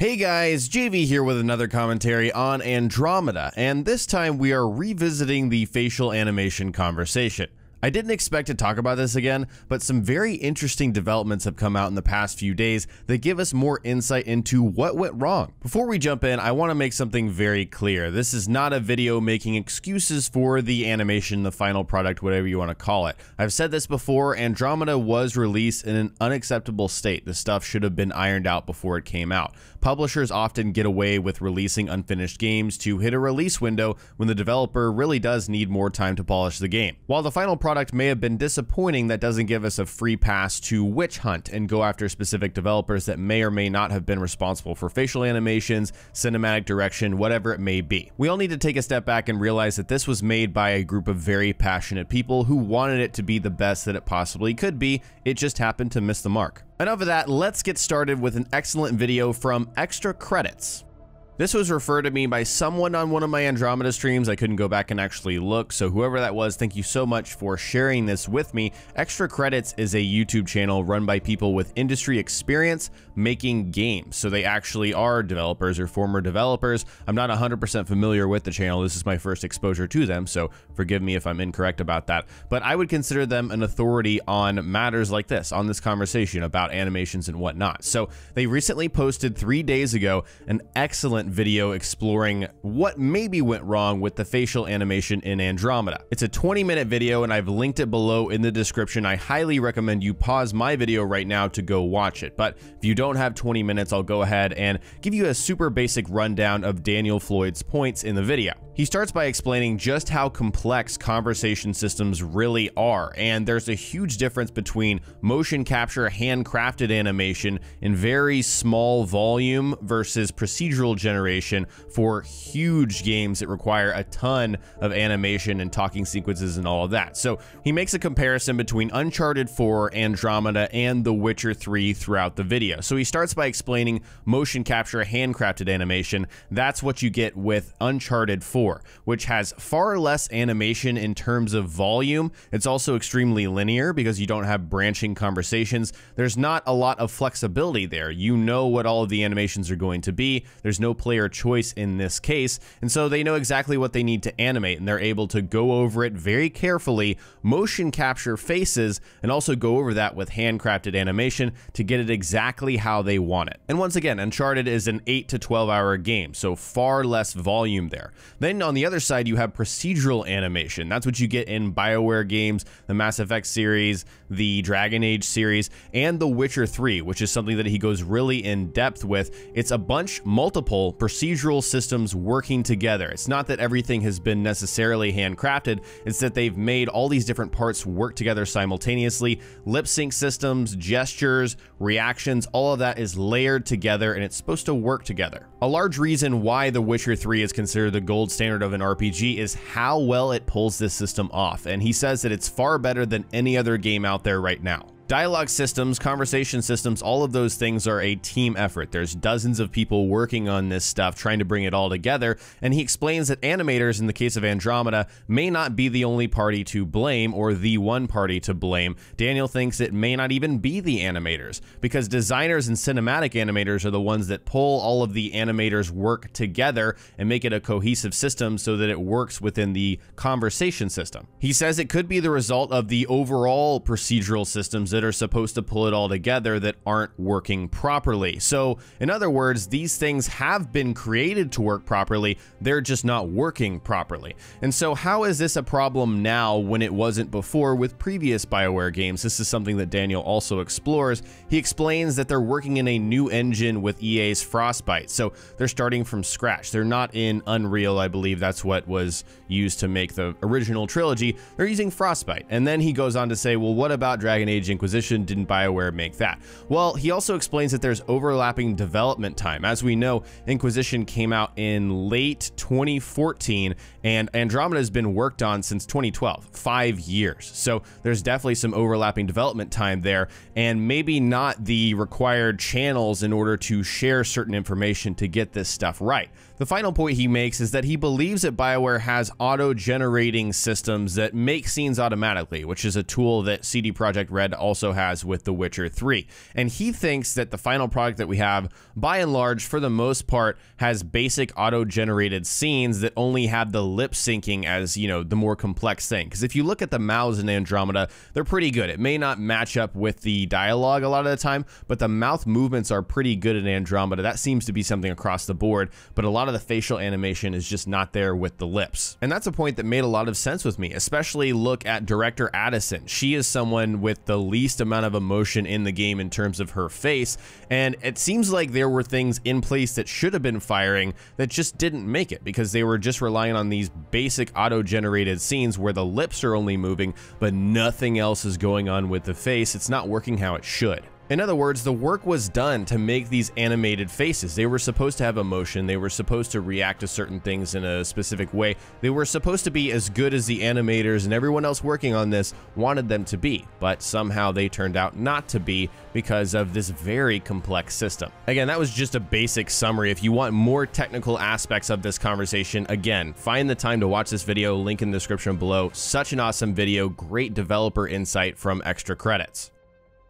Hey guys, JV here with another commentary on Andromeda, and this time we are revisiting the facial animation conversation. I didn't expect to talk about this again, but some very interesting developments have come out in the past few days that give us more insight into what went wrong. Before we jump in, I want to make something very clear. This is not a video making excuses for the animation, the final product, whatever you want to call it. I've said this before, Andromeda was released in an unacceptable state. The stuff should have been ironed out before it came out. Publishers often get away with releasing unfinished games to hit a release window when the developer really does need more time to polish the game. While the final product may have been disappointing, that doesn't give us a free pass to witch hunt and go after specific developers that may or may not have been responsible for facial animations, cinematic direction, whatever it may be. We all need to take a step back and realize that this was made by a group of very passionate people who wanted it to be the best that it possibly could be. It just happened to miss the mark. Enough of that, let's get started with an excellent video from Extra Credits. This was referred to me by someone on one of my Andromeda streams. I couldn't go back and actually look, so whoever that was, thank you so much for sharing this with me. Extra Credits is a YouTube channel run by people with industry experience making games. So they actually are developers or former developers. I'm not 100% familiar with the channel. This is my first exposure to them, so forgive me if I'm incorrect about that. But I would consider them an authority on matters like this, on this conversation about animations and whatnot. So they recently posted 3 days ago an excellent video exploring what maybe went wrong with the facial animation in Andromeda. It's a 20-minute video and I've linked it below in the description. I highly recommend you pause my video right now to go watch it. But if you don't have 20 minutes, I'll go ahead and give you a super basic rundown of Daniel Floyd's points in the video. He starts by explaining just how complex conversation systems really are, and there's a huge difference between motion capture handcrafted animation in very small volume versus procedural generation for huge games that require a ton of animation and talking sequences and all of that. So he makes a comparison between Uncharted 4, Andromeda, and The Witcher 3 throughout the video. So he starts by explaining motion capture handcrafted animation. That's what you get with Uncharted 4. Which has far less animation in terms of volume. It's also extremely linear because you don't have branching conversations. There's not a lot of flexibility there. You know what all of the animations are going to be. There's no player choice in this case, and so they know exactly what they need to animate, and they're able to go over it very carefully, motion capture faces, and also go over that with handcrafted animation to get it exactly how they want it. And once again, Uncharted is an 8 to 12 hour game, so far less volume there. Then on the other side, you have procedural animation. That's what you get in BioWare games, the Mass Effect series, the Dragon Age series, and The Witcher 3, which is something that he goes really in depth with. It's a multiple procedural systems working together. It's not that everything has been necessarily handcrafted, it's that they've made all these different parts work together simultaneously. Lip sync systems, gestures, reactions, all of that is layered together and it's supposed to work together. A large reason why The Witcher 3 is considered the gold standard of an RPG is how well it pulls this system off, and he says that it's far better than any other game out there right now. Dialogue systems, conversation systems, all of those things are a team effort. There's dozens of people working on this stuff, trying to bring it all together, and he explains that animators, in the case of Andromeda, may not be the only party to blame or the one party to blame. Daniel thinks it may not even be the animators, because designers and cinematic animators are the ones that pull all of the animators' work together and make it a cohesive system so that it works within the conversation system. He says it could be the result of the overall procedural systems that are supposed to pull it all together that aren't working properly. So in other words, these things have been created to work properly, they're just not working properly. And so how is this a problem now when it wasn't before with previous BioWare games? This is something that Daniel also explores. He explains that they're working in a new engine with EA's Frostbite, so they're starting from scratch. They're not in Unreal, I believe that's what was used to make the original trilogy. They're using Frostbite. And then he goes on to say, well, what about Dragon Age Inquisition? Didn't BioWare make that? Well, he also explains that there's overlapping development time. As we know, Inquisition came out in late 2014 and Andromeda has been worked on since 2012, 5 years. So there's definitely some overlapping development time there, and maybe not the required channels in order to share certain information to get this stuff right. The final point he makes is that he believes that BioWare has auto-generating systems that make scenes automatically, which is a tool that CD Projekt Red also has with The Witcher 3. And he thinks that the final product that we have, by and large, for the most part, has basic auto-generated scenes that only have the lip syncing as, you know, the more complex thing. Because if you look at the mouths in Andromeda, they're pretty good. It may not match up with the dialogue a lot of the time, but the mouth movements are pretty good in Andromeda. That seems to be something across the board, but a lot of the facial animation is just not there with the lips. And that's a point that made a lot of sense with me, especially look at director Addison. She is someone with the least amount of emotion in the game in terms of her face, and it seems like there were things in place that should have been firing that just didn't make it because they were just relying on these basic auto-generated scenes where the lips are only moving, but nothing else is going on with the face. It's not working how it should. In other words, the work was done to make these animated faces. They were supposed to have emotion. They were supposed to react to certain things in a specific way. They were supposed to be as good as the animators and everyone else working on this wanted them to be, but somehow they turned out not to be because of this very complex system. Again, that was just a basic summary. If you want more technical aspects of this conversation, again, find the time to watch this video, link in the description below. Such an awesome video, great developer insight from Extra Credits.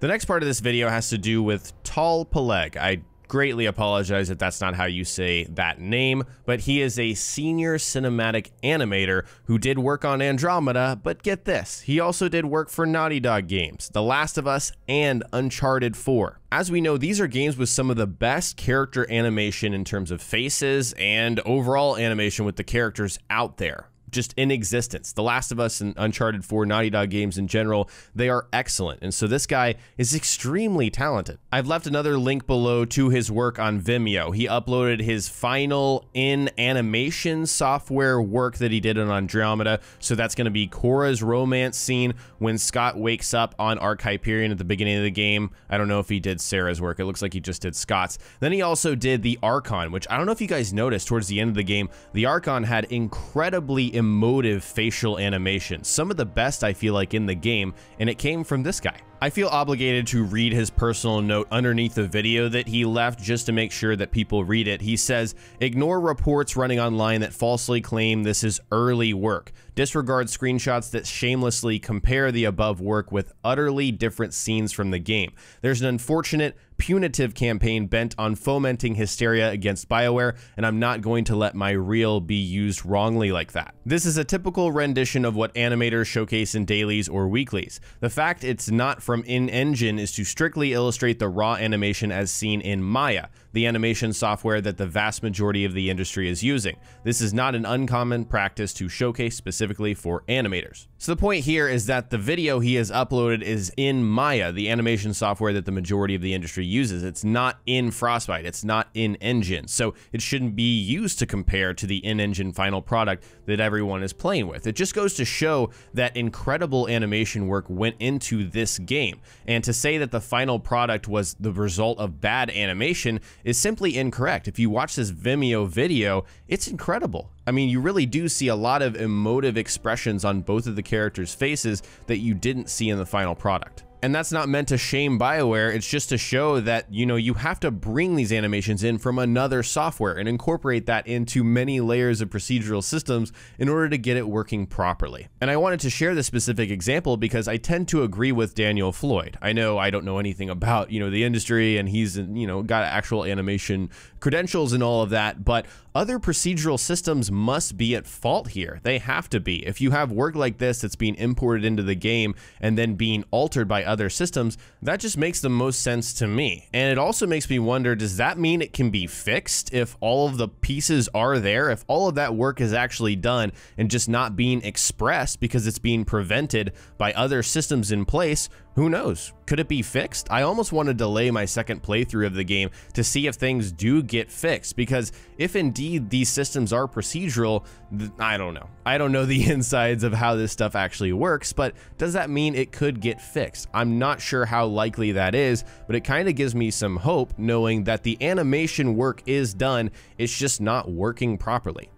The next part of this video has to do with Tal Peleg. I greatly apologize if that's not how you say that name, but he is a senior cinematic animator who did work on Andromeda, but get this, he also did work for Naughty Dog games, The Last of Us, and Uncharted 4. As we know, these are games with some of the best character animation in terms of faces and overall animation with the characters out there, just in existence. The Last of Us and Uncharted 4, Naughty Dog games in general, they are excellent. And so this guy is extremely talented. I've left another link below to his work on Vimeo. He uploaded his final in-animation software work that he did on Andromeda. So that's going to be Cora's romance scene when Scott wakes up on Ark Hyperion at the beginning of the game. I don't know if he did Sara's work. It looks like he just did Scott's. Then he also did the Archon, which I don't know if you guys noticed towards the end of the game, the Archon had incredibly emotive facial animation, some of the best I feel like in the game, and it came from this guy. I feel obligated to read his personal note underneath the video that he left just to make sure that people read it. He says, "Ignore reports running online that falsely claim this is early work. Disregard screenshots that shamelessly compare the above work with utterly different scenes from the game. There's an unfortunate, punitive campaign bent on fomenting hysteria against BioWare, and I'm not going to let my reel be used wrongly like that." This is a typical rendition of what animators showcase in dailies or weeklies. The fact it's not from in-engine is to strictly illustrate the raw animation as seen in Maya, the animation software that the vast majority of the industry is using. This is not an uncommon practice to showcase specifically for animators. So the point here is that the video he has uploaded is in Maya, the animation software that the majority of the industry uses. It's not in Frostbite, it's not in engine, so it shouldn't be used to compare to the in-engine final product that everyone is playing with. It just goes to show that incredible animation work went into this game, and to say that the final product was the result of bad animation is simply incorrect. If you watch this Vimeo video, it's incredible. I mean, you really do see a lot of emotive expressions on both of the characters' faces that you didn't see in the final product. And that's not meant to shame BioWare, it's just to show that, you know, you have to bring these animations in from another software and incorporate that into many layers of procedural systems in order to get it working properly. And I wanted to share this specific example because I tend to agree with Daniel Floyd. I know I don't know anything about, you know, the industry, and he's, you know, got actual animation credentials and all of that, but other procedural systems must be at fault here. They have to be. If you have work like this that's being imported into the game and then being altered by other systems, that just makes the most sense to me. And it also makes me wonder, does that mean it can be fixed if all of the pieces are there? If all of that work is actually done and just not being expressed because it's being prevented by other systems in place, who knows? Could it be fixed? I almost want to delay my second playthrough of the game to see if things do get fixed, because if indeed these systems are procedural, I don't know. I don't know the insides of how this stuff actually works, but does that mean it could get fixed? I'm not sure how likely that is, but it kind of gives me some hope knowing that the animation work is done, it's just not working properly.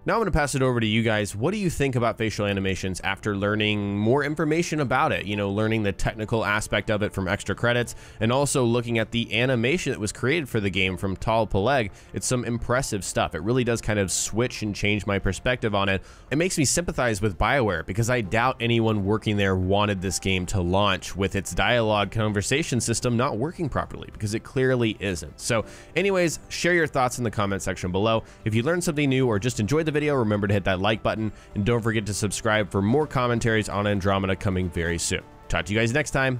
Now I'm going to pass it over to you guys. What do you think about facial animations after learning more information about it? You know, learning the technical aspect of it from extra credits, and also looking at the animation that was created for the game from Tal Peleg. It's some impressive stuff. It really does kind of switch and change my perspective on it. It makes me sympathize with BioWare, because I doubt anyone working there wanted this game to launch with its dialogue conversation system not working properly, because it clearly isn't. So anyways, share your thoughts in the comment section below. If you learned something new or just enjoyed the video, remember to hit that like button, and don't forget to subscribe for more commentaries on Andromeda coming very soon. Talk to you guys next time.